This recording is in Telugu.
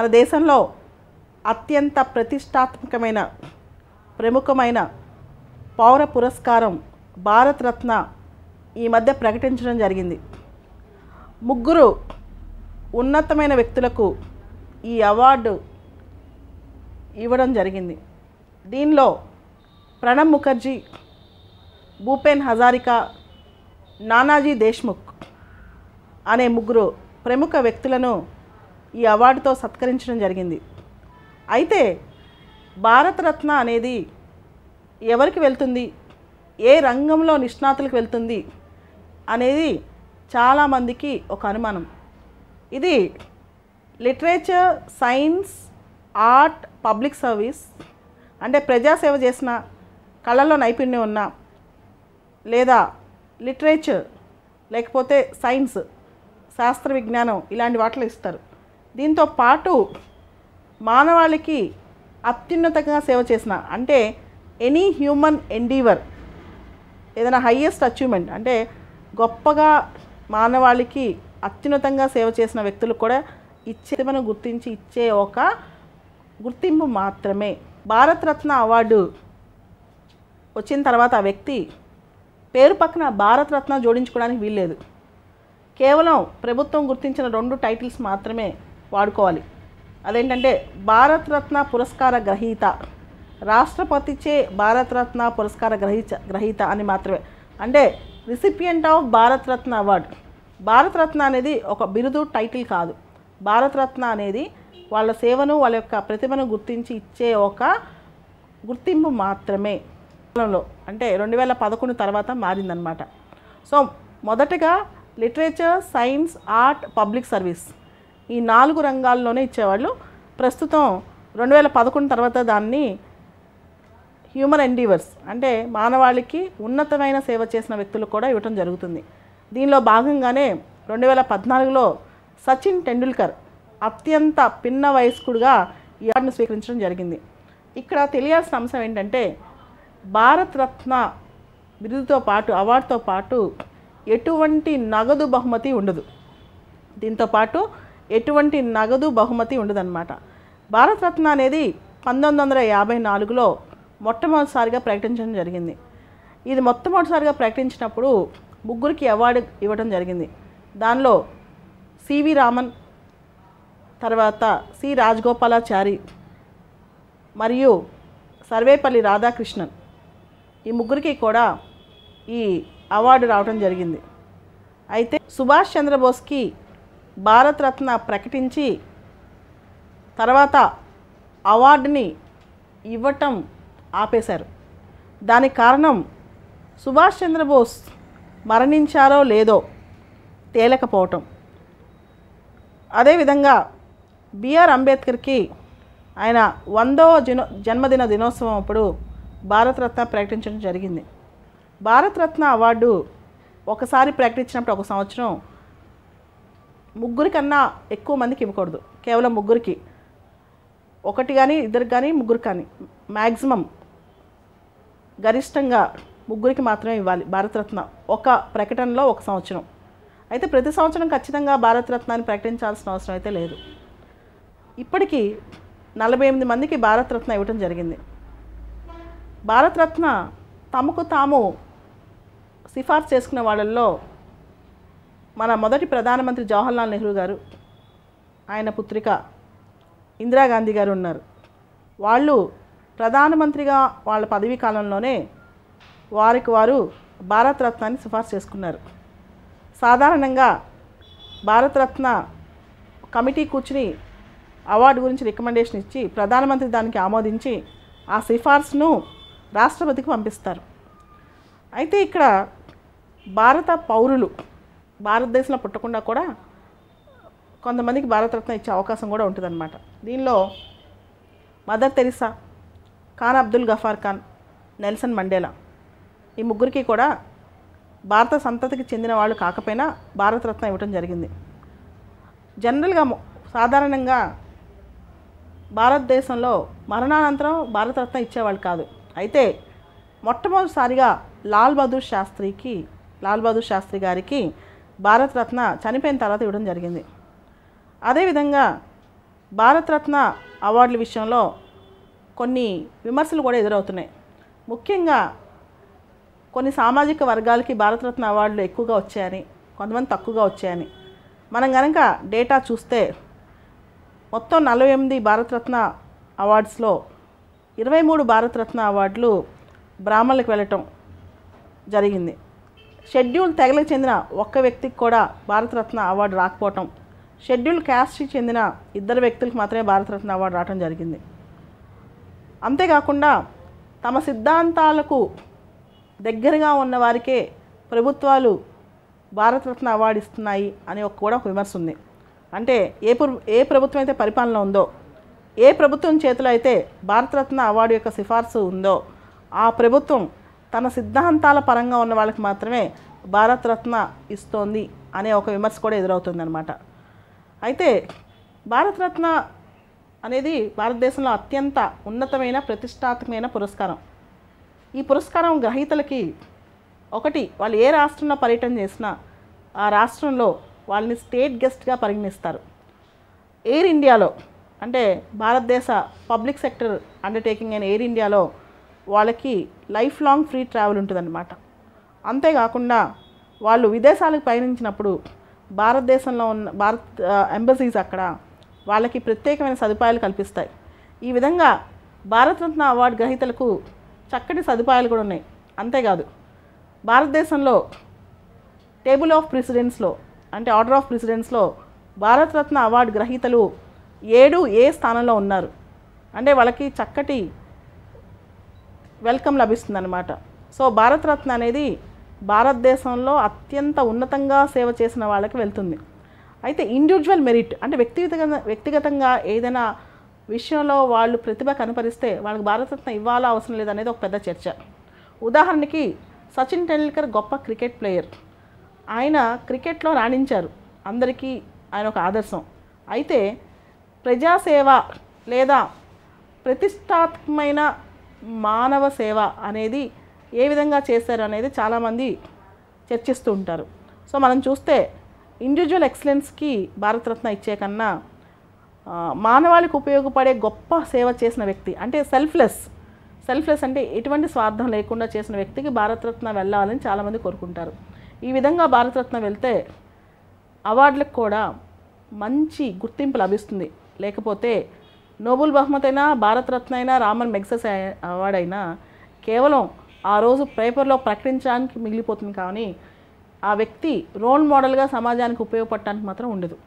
మన దేశంలో అత్యంత ప్రతిష్టాత్మకమైన ప్రముఖమైన పౌర పురస్కారం భారతరత్న ఈ మధ్య ప్రకటించడం జరిగింది. ముగ్గురు ఉన్నతమైన వ్యక్తులకు ఈ అవార్డు ఇవ్వడం జరిగింది. దీనిలో ప్రణబ్ ముఖర్జీ, భూపేన్ హజారికా, నానాజీ దేశ్ముఖ్ అనే ముగ్గురు ప్రముఖ వ్యక్తులను ఈ అవార్డుతో సత్కరించడం జరిగింది. అయితే భారతరత్న అనేది ఎవరికి వెళ్తుంది, ఏ రంగంలో నిష్ణాతులకు వెళ్తుంది అనేది చాలామందికి ఒక అనుమానం. ఇది literature, science, art, public service అంటే ప్రజాసేవ చేసిన, కళల్లో నైపుణ్యం ఉన్న, లేదా లిటరేచర్ లేకపోతే సైన్స్, శాస్త్ర విజ్ఞానం ఇలాంటి వాటిలో ఇస్తారు. దీంతో పాటు మానవాళికి అత్యున్నతంగా సేవ చేసిన అంటే ఎనీ హ్యూమన్ ఎండీవర్, ఏదైనా హయ్యెస్ట్ అచీవ్మెంట్ అంటే గొప్పగా మానవాళికి అత్యున్నతంగా సేవ చేసిన వ్యక్తులకు కూడా మనం గుర్తించి ఇచ్చే ఒక గుర్తింపు మాత్రమే. భారతరత్న అవార్డు వచ్చిన తర్వాత ఆ వ్యక్తి పేరు పక్కన భారతరత్న జోడించుకోవడానికి వీల్లేదు. కేవలం ప్రభుత్వం గుర్తించిన 2 టైటిల్స్ మాత్రమే వాడుకోవాలి. అదేంటంటే భారతరత్న పురస్కార గ్రహీత, రాష్ట్రపతిచే భారతరత్న పురస్కార గ్రహీత అని మాత్రమే. అంటే recipient of Bharat Ratna award. Bharat Ratna అనేది ఒక బిరుదు, టైటిల్ కాదు. భారతరత్న అనేది వాళ్ళ సేవను, వాళ్ళ యొక్క ప్రతిభను గుర్తించి ఇచ్చే ఒక గుర్తింపు మాత్రమే. అంటే 2011 తర్వాత మారిందనమాట. సో మొదటగా literature, science, art, public service ఈ 4 రంగాల్లోనే ఇచ్చేవాళ్ళు. ప్రస్తుతం 2011 తర్వాత దాన్ని హ్యూమన్ ఎండీవర్స్ అంటే మానవాళికి ఉన్నతమైన సేవ చేసిన వ్యక్తులకు కూడా ఇవ్వటం జరుగుతుంది. దీనిలో భాగంగానే 2014లో సచిన్ టెండూల్కర్ అత్యంత పిన్న వయస్కుడిగా ఈ అవార్డును స్వీకరించడం జరిగింది. ఇక్కడ తెలియాల్సిన అంశం ఏంటంటే భారతరత్న బిరుదుతో పాటు, అవార్డుతో పాటు ఎటువంటి నగదు బహుమతి ఉండదు. దీంతో పాటు ఎటువంటి నగదు బహుమతి ఉండదన్నమాట. భారతరత్న అనేది 1954లో మొట్టమొదటిసారిగా ప్రకటించడం జరిగింది. ఇది మొట్టమొదటిసారిగా ప్రకటించినప్పుడు ముగ్గురికి అవార్డు ఇవ్వడం జరిగింది. దానిలో సివి రామన్, తర్వాత సి రాజగోపాలాచారి మరియు సర్వేపల్లి రాధాకృష్ణన్ ఈ ముగ్గురికి కూడా ఈ అవార్డు రావడం జరిగింది. అయితే సుభాష్ చంద్రబోస్కి భారతరత్న ప్రకటించి తర్వాత అవార్డుని ఇవ్వటం ఆపేశారు. దానికి కారణం సుభాష్ చంద్రబోస్ మరణించారో లేదో తేలకపోవటం. అదేవిధంగా బిఆర్ అంబేద్కర్కి ఆయన 100వ జన్మదిన దినోత్సవం అప్పుడు భారతరత్న ప్రకటించడం జరిగింది. భారతరత్న అవార్డు ఒకసారి ప్రకటించినప్పుడు ఒక సంవత్సరం ముగ్గురికన్నా ఎక్కువ మందికి ఇవ్వకూడదు. కేవలం ముగ్గురికి, ఒకటి కానీ, ఇద్దరు కానీ, ముగ్గురు కానీ, మ్యాక్సిమం గరిష్టంగా ముగ్గురికి మాత్రమే ఇవ్వాలి భారతరత్న ఒక ప్రకటనలో ఒక సంవత్సరం. అయితే ప్రతి సంవత్సరం ఖచ్చితంగా భారతరత్నాన్ని ప్రకటించాల్సిన అవసరం అయితే లేదు. ఇప్పటికీ 48 మందికి భారతరత్న ఇవ్వటం జరిగింది. భారతరత్న తమకు తాము సిఫార్సు చేసుకున్న వాళ్ళల్లో మన మొదటి ప్రధానమంత్రి జవహర్లాల్ నెహ్రూ గారు, ఆయన పుత్రిక ఇందిరాగాంధీ గారు ఉన్నారు. వాళ్ళు ప్రధానమంత్రిగా వాళ్ళ పదవీ కాలంలోనే వారికి వారు భారతరత్నాన్ని సిఫార్సు చేసుకున్నారు. సాధారణంగా భారతరత్న కమిటీ కూర్చుని అవార్డు గురించి రికమెండేషన్ ఇచ్చి ప్రధానమంత్రి దానికి ఆమోదించి ఆ సిఫార్సును రాష్ట్రపతికి పంపిస్తారు. అయితే ఇక్కడ భారత పౌరులు భారతదేశంలో పుట్టకుండా కూడా కొంతమందికి భారతరత్న ఇచ్చే అవకాశం కూడా ఉంటుందన్నమాట. దీనిలో mother Teresa, Khan Abdul Ghaffar Khan, Nelson Mandela ఈ ముగ్గురికి కూడా భారత సంతతికి చెందిన వాళ్ళు కాకపోయినా భారతరత్న ఇవ్వటం జరిగింది. జనరల్గా సాధారణంగా భారతదేశంలో మరణానంతరం భారతరత్న ఇచ్చేవాళ్ళు కాదు. అయితే మొట్టమొదటిసారిగా లాల్ బహదూర్ శాస్త్రి గారికి భారతరత్న చనిపోయిన తర్వాత ఇవ్వడం జరిగింది. అదేవిధంగా భారతరత్న అవార్డుల విషయంలో కొన్ని విమర్శలు కూడా ఎదురవుతున్నాయి. ముఖ్యంగా కొన్ని సామాజిక వర్గాలకి భారతరత్న అవార్డులు ఎక్కువగా వచ్చాయని, కొంతమంది తక్కువగా వచ్చాయని. మనం కనుక డేటా చూస్తే మొత్తం 48 భారతరత్న అవార్డ్స్లో 23 భారతరత్న అవార్డులు బ్రాహ్మణులకు వెళ్ళటం జరిగింది. షెడ్యూల్ తెగలకు చెందిన ఒక్క వ్యక్తికి కూడా భారతరత్న అవార్డు రాకపోవటం, షెడ్యూల్ క్యాస్ట్కి చెందిన 2 వ్యక్తులకు మాత్రమే భారతరత్న అవార్డు రావడం జరిగింది. అంతేకాకుండా తమ సిద్ధాంతాలకు దగ్గరగా ఉన్న వారికే ప్రభుత్వాలు భారతరత్న అవార్డు ఇస్తున్నాయి అని కూడా ఒక విమర్శ ఉంది. అంటే ఏ ప్రభుత్వం అయితే పరిపాలన ఉందో, ఏ ప్రభుత్వం చేతిలో అయితే భారతరత్న అవార్డు యొక్క సిఫార్సు ఉందో ఆ ప్రభుత్వం తన సిద్ధాంతాల పరంగా ఉన్న వాళ్ళకి మాత్రమే భారతరత్న ఇస్తోంది అనే ఒక విమర్శ కూడా ఎదురవుతుందన్నమాట. అయితే భారతరత్న అనేది భారతదేశంలో అత్యంత ఉన్నతమైన ప్రతిష్టాత్మకమైన పురస్కారం. ఈ పురస్కారం గ్రహీతలకి ఒకటి, వాళ్ళు ఏ రాష్ట్రంలో పర్యటన చేసినా ఆ రాష్ట్రంలో వాళ్ళని స్టేట్ గెస్ట్గా పరిగణిస్తారు. ఎయిర్ ఇండియాలో అంటే భారతదేశ పబ్లిక్ సెక్టర్ అండర్టేకింగ్ అయిన ఎయిర్ ఇండియాలో వాళ్ళకి లైఫ్ లాంగ్ ఫ్రీ ట్రావెల్ ఉంటుందన్నమాట. అంతేకాకుండా వాళ్ళు విదేశాలకు పయనించినప్పుడు భారతదేశంలో ఉన్న ఎంబసీస్ అక్కడ వాళ్ళకి ప్రత్యేకమైన సదుపాయాలు కల్పిస్తాయి. ఈ విధంగా భారతరత్న అవార్డు గ్రహీతలకు చక్కటి సదుపాయాలు కూడా ఉన్నాయి. అంతేకాదు భారతదేశంలో టేబుల్ ఆఫ్ ప్రెసిడెంట్స్లో అంటే ఆర్డర్ ఆఫ్ ప్రెసిడెంట్స్లో భారతరత్న అవార్డు గ్రహీతలు 7A స్థానంలో ఉన్నారు. అంటే వాళ్ళకి చక్కటి వెల్కమ్ లభిస్తుందన్నమాట. సో భారతరత్న అనేది భారతదేశంలో అత్యంత ఉన్నతంగా సేవ చేసిన వాళ్ళకి వెళ్తుంది. అయితే ఇండివిజువల్ మెరిట్ అంటే వ్యక్తిగతంగా ఏదైనా విషయంలో వాళ్ళు ప్రతిభ కనపరిస్తే వాళ్ళకి భారతరత్న ఇవ్వాలా అవసరం లేదనేది ఒక పెద్ద చర్చ. ఉదాహరణకి సచిన్ టెండూల్కర్ గొప్ప క్రికెట్ ప్లేయర్. ఆయన క్రికెట్లో రాణించారు, అందరికీ ఆయన ఒక ఆదర్శం. అయితే ప్రజాసేవ లేదా ప్రతిష్టాత్మకమైన మానవ సేవ అనేది ఏ విధంగా చేశారు అనేది చాలామంది చర్చిస్తూ ఉంటారు. సో మనం చూస్తే ఇండివిజువల్ ఎక్సలెన్స్కి భారతరత్న ఇచ్చే కన్నా మానవాళికి ఉపయోగపడే గొప్ప సేవ చేసిన వ్యక్తి అంటే సెల్ఫ్లెస్ అంటే ఎటువంటి స్వార్థం లేకుండా చేసిన వ్యక్తికి భారతరత్న వెళ్ళాలని చాలామంది కోరుకుంటారు. ఈ విధంగా భారతరత్న వెళ్తే అవార్డులకు కూడా మంచి గుర్తింపు లభిస్తుంది. లేకపోతే నోబెల్ బహుమతి అయినా, భారతరత్న అయినా, రామన్ మెగ్సెస్ అవార్డు అయినా కేవలం ఆ రోజు పేపర్లో ప్రకటించడానికి మిగిలిపోతుంది. కానీ ఆ వ్యక్తి రోల్ మోడల్గా సమాజానికి ఉపయోగపడటానికి మాత్రం ఉండదు.